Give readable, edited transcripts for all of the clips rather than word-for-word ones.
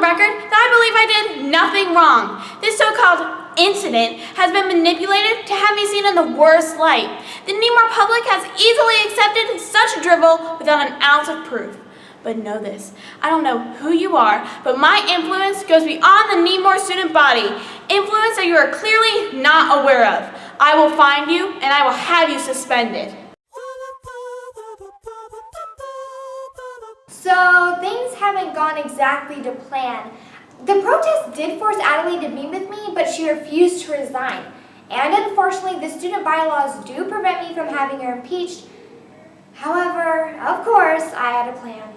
the record that I believe I did nothing wrong. This so-called incident has been manipulated to have me seen in the worst light. The Needmore public has easily accepted such drivel without an ounce of proof. But know this, I don't know who you are, but my influence goes beyond the Needmore student body. Influence that you are clearly not aware of. I will find you and I will have you suspended. So things haven't gone exactly to plan. The protest did force Adelaide to meet with me, but she refused to resign. And unfortunately, the student bylaws do prevent me from having her impeached. However, of course, I had a plan.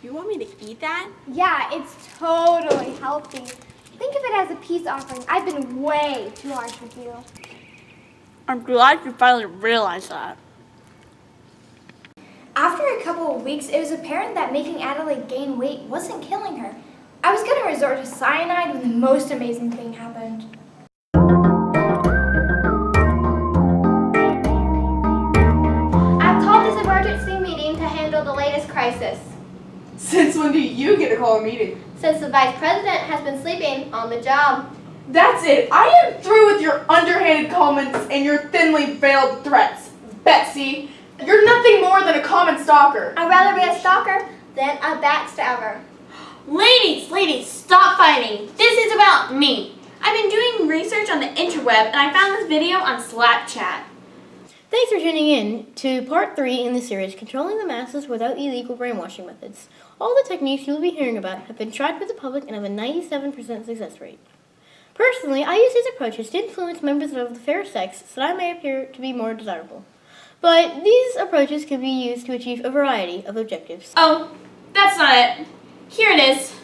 You want me to eat that? Yeah, it's totally healthy. Think of it as a peace offering. I've been way too harsh with you. I'm glad you finally realized that. After a couple of weeks, it was apparent that making Adelaide gain weight wasn't killing her. I was going to resort to cyanide when the most amazing thing happened. I've called this emergency meeting to handle the latest crisis. Since when do you get to call a meeting? Since the vice president has been sleeping on the job. That's it. I am through with your underhanded comments and your thinly veiled threats. Betsy, you're nothing more than a common stalker. I'd rather be a stalker than a backstabber. Ladies, stop fighting. This is about me. I've been doing research on the interweb and I found this video on Snapchat. Thanks for tuning in to part 3 in the series, Controlling the Masses Without Illegal Brainwashing Methods. All the techniques you'll be hearing about have been tried with the public and have a 97% success rate. Personally, I use these approaches to influence members of the fair sex so that I may appear to be more desirable. But these approaches can be used to achieve a variety of objectives. Oh, that's not it. Here it is.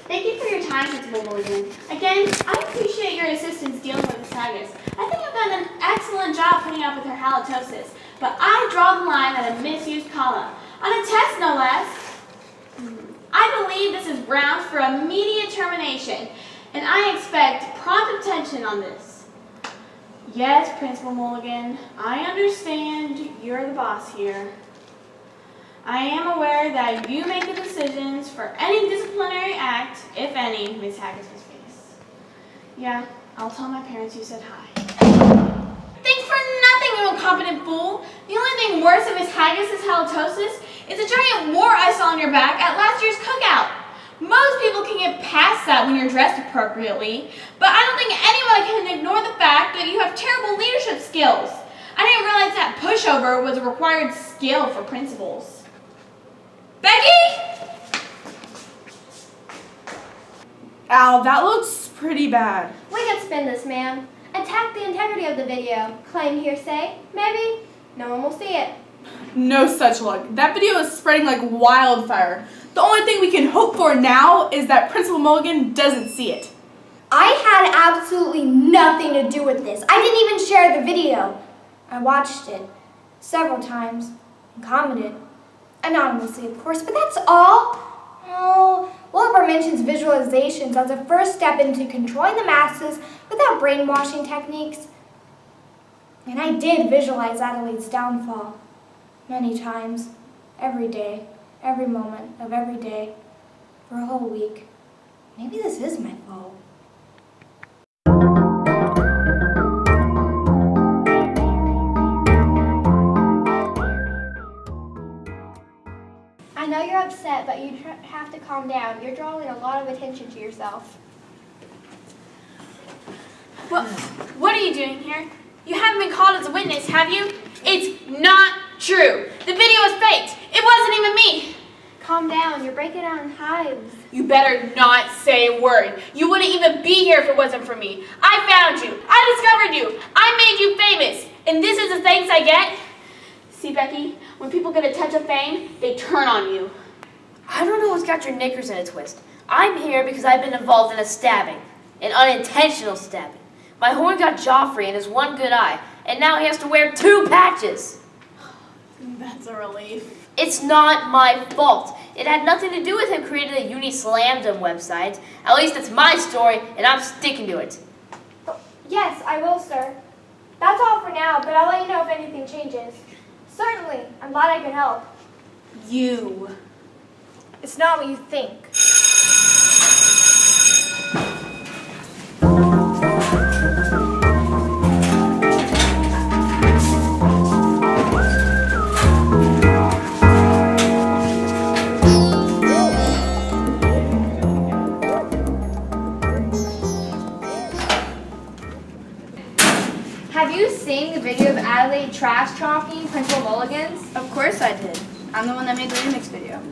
Thank you for your time, Principal Mulligan. Again, I appreciate your assistance dealing with this haggis. I think I've done an excellent job putting up with her halitosis, but I draw the line at a misused comma. On a test, no less. I believe this is grounds for immediate termination, and I expect prompt attention on this. Yes, Principal Mulligan, I understand you're the boss here. I am aware that you make the decisions for any disciplinary act, if any, Miss Haggis was faced. Yeah, I'll tell my parents you said hi. Thanks for nothing, you incompetent fool. The only thing worse than Miss Haggis' halitosis is the giant war I saw on your back at last year's cookout. Most people can get past that when you're dressed appropriately, but I don't think anyone can ignore the fact that you have terrible leadership skills. I didn't realize that pushover was a required skill for principals. Becky? Al, that looks pretty bad. We can spin this, man. Attack the integrity of the video. Claim hearsay. Maybe. No one will see it. No such luck. That video is spreading like wildfire. The only thing we can hope for now is that Principal Mulligan doesn't see it. I had absolutely nothing to do with this. I didn't even share the video. I watched it several times and commented. Anonymously, of course, but that's all. Oh, Wilbur mentions visualizations as a first step into controlling the masses without brainwashing techniques. And I did visualize Adelaide's downfall many times, every day, every moment of every day, for a whole week. Maybe this is my fault. I know you're upset, but you have to calm down. You're drawing a lot of attention to yourself. Well, what are you doing here? You haven't been called as a witness, have you? It's not true. The video was faked. It wasn't even me. Calm down. You're breaking out in hives. You better not say a word. You wouldn't even be here if it wasn't for me. I found you. I discovered you. I made you famous. And this is the thanks I get? See, Becky, when people get a touch of fame, they turn on you. I don't know what's got your knickers in a twist. I'm here because I've been involved in a stabbing. An unintentional stabbing. My horn got Joffrey in his one good eye, and now he has to wear 2 patches. That's a relief. It's not my fault. It had nothing to do with him creating the Uni-Slamdom website. At least it's my story, and I'm sticking to it. Yes, I will, sir. That's all for now, but I'll let you know if anything changes. Certainly. I'm glad I could help. You. It's not what you think. Have you seen the video of Adelaide trash talking Principal Mulligan's? Of course I did. I'm the one that made the remix video.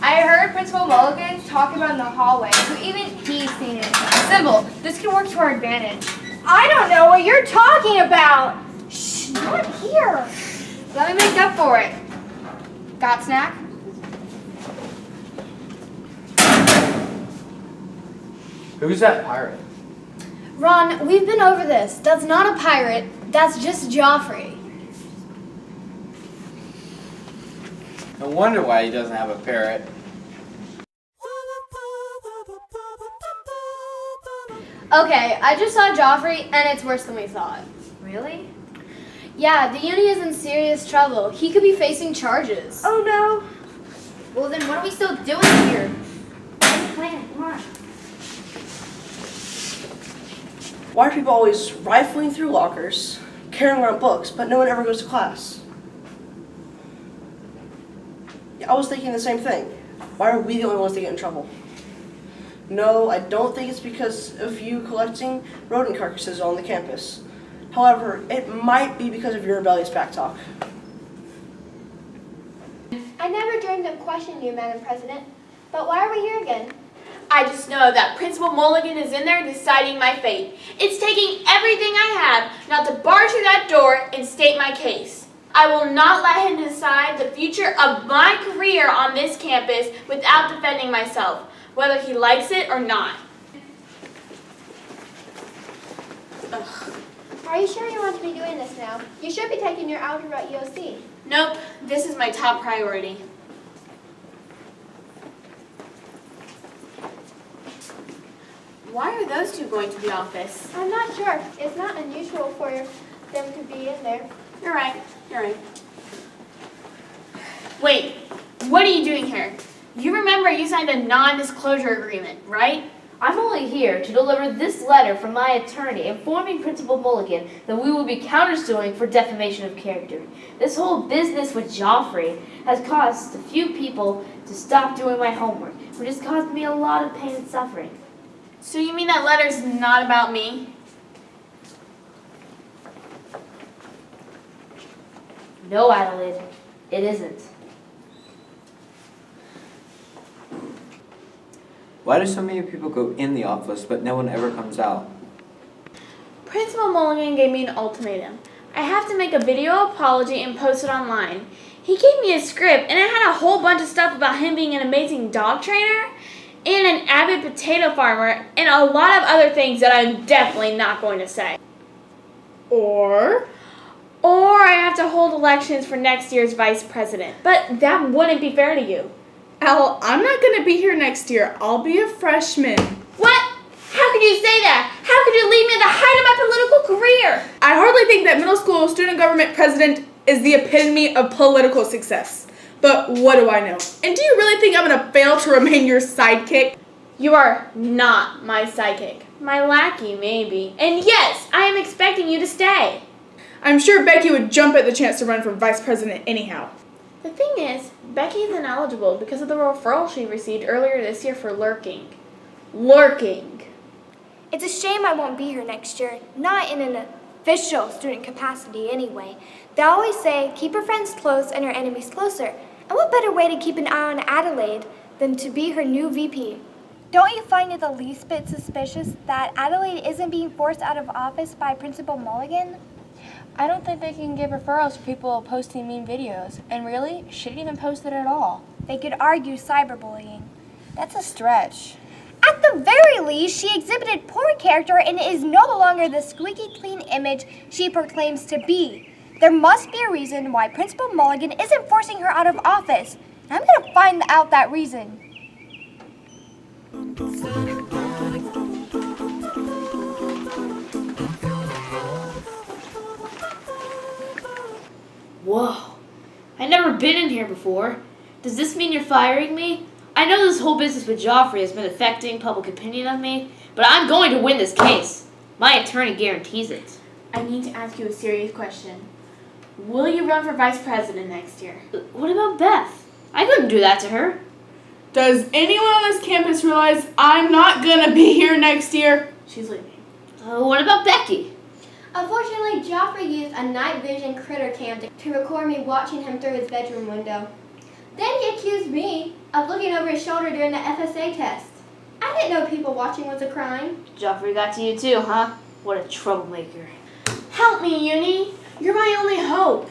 I heard Principal Mulligan talk about in the hallway, so even he's seen it. Sybil, this can work to our advantage. I don't know what you're talking about. Shh, not here. Let me make up for it. Got snack? Who's that pirate? Ron, we've been over this. That's not a pirate. That's just Joffrey. No wonder why he doesn't have a parrot. Okay, I just saw Joffrey, and it's worse than we thought. Really? Yeah, the uni is in serious trouble. He could be facing charges. Oh no. Well, then what are we still doing here? Plan, come on. Why are people always rifling through lockers, carrying around books, but no one ever goes to class? Yeah, I was thinking the same thing. Why are we the only ones that get in trouble? No, I don't think it's because of you collecting rodent carcasses on the campus. However, it might be because of your rebellious backtalk. I never dreamed of questioning you, Madam President. But why are we here again? I just know that Principal Mulligan is in there deciding my fate. It's taking everything I have not to barge through that door and state my case. I will not let him decide the future of my career on this campus without defending myself, whether he likes it or not. Ugh. Are you sure you want to be doing this now? You should be taking your algebra at UOC. Nope, this is my top priority. Why are those two going to the office? I'm not sure. It's not unusual for them to be in there. You're right, you're right. Wait, what are you doing here? You remember you signed a non-disclosure agreement, right? I'm only here to deliver this letter from my attorney informing Principal Mulligan that we will be countersuing for defamation of character. This whole business with Joffrey has caused a few people to stop doing my homework, which has caused me a lot of pain and suffering. So you mean that letter's not about me? No, Adelaide, it isn't. Why do so many people go in the office but no one ever comes out? Principal Mulligan gave me an ultimatum. I have to make a video apology and post it online. He gave me a script and it had a whole bunch of stuff about him being an amazing dog trainer and an avid potato farmer and a lot of other things that I'm definitely not going to say. Or I have to hold elections for next year's vice president. But that wouldn't be fair to you. Al, I'm not going to be here next year. I'll be a freshman. What? How could you say that? How could you leave me at the height of my political career? I hardly think that middle school student government president is the epitome of political success. But what do I know? And do you really think I'm going to fail to remain your sidekick? You are not my sidekick. My lackey, maybe. And yes, I am expecting you to stay. I'm sure Becky would jump at the chance to run for vice president anyhow. The thing is, Becky is ineligible because of the referral she received earlier this year for lurking. Lurking. It's a shame I won't be here next year, not in an official student capacity anyway. They always say, keep your friends close and your enemies closer. And what better way to keep an eye on Adelaide than to be her new VP? Don't you find it the least bit suspicious that Adelaide isn't being forced out of office by Principal Mulligan? I don't think they can give referrals for people posting mean videos. And really, she didn't even post it at all. They could argue cyberbullying. That's a stretch. At the very least, she exhibited poor character and is no longer the squeaky clean image she proclaims to be. There must be a reason why Principal Mulligan isn't forcing her out of office. I'm going to find out that reason. Whoa, I've never been in here before. Does this mean you're firing me? I know this whole business with Joffrey has been affecting public opinion of me, but I'm going to win this case. My attorney guarantees it. I need to ask you a serious question. Will you run for vice president next year? What about Beth? I couldn't do that to her. Does anyone on this campus realize I'm not gonna be here next year? She's leaving. What about Becky? Unfortunately, Joffrey used a night vision critter cam to record me watching him through his bedroom window. Then he accused me of looking over his shoulder during the FSA test. I didn't know people watching was a crime. Joffrey got to you too, huh? What a troublemaker. Help me, Uni. You're my only hope.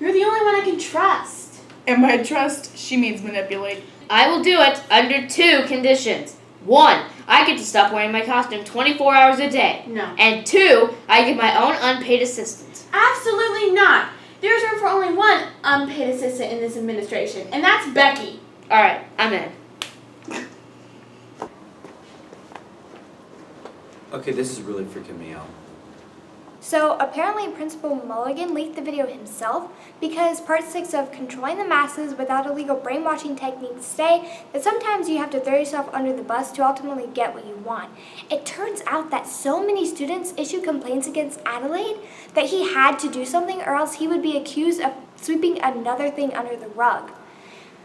You're the only one I can trust. And by trust, she means manipulate. I will do it under 2 conditions. 1, I get to stop wearing my costume 24 hours a day. No. And 2, I get my own unpaid assistant. Absolutely not. There's room for only one unpaid assistant in this administration, and that's Becky. All right, I'm in. Okay, this is really freaking me out. So apparently Principal Mulligan leaked the video himself because Part 6 of Controlling the Masses Without Illegal Brainwashing Techniques say that sometimes you have to throw yourself under the bus to ultimately get what you want. It turns out that so many students issued complaints against Adelaide that he had to do something or else he would be accused of sweeping another thing under the rug.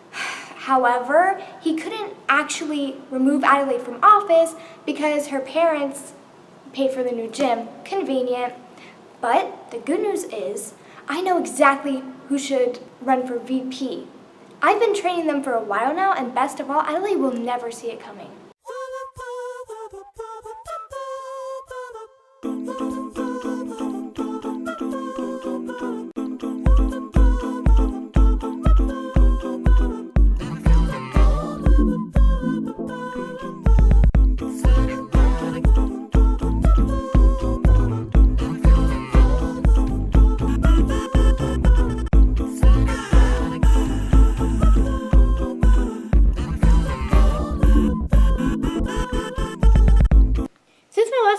However, he couldn't actually remove Adelaide from office because her parents paid for the new gym. Convenient. But the good news is, I know exactly who should run for VP. I've been training them for a while now, and best of all, Adelaide will never see it coming.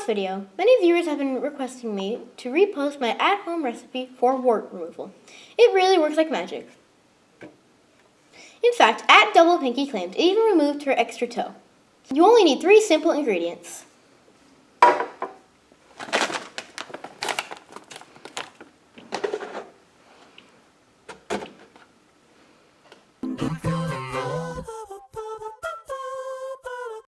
Video, many viewers have been requesting me to repost my at-home recipe for wart removal. It really works like magic. In fact, @DoublePinky claimed it even removed her extra toe. You only need 3 simple ingredients: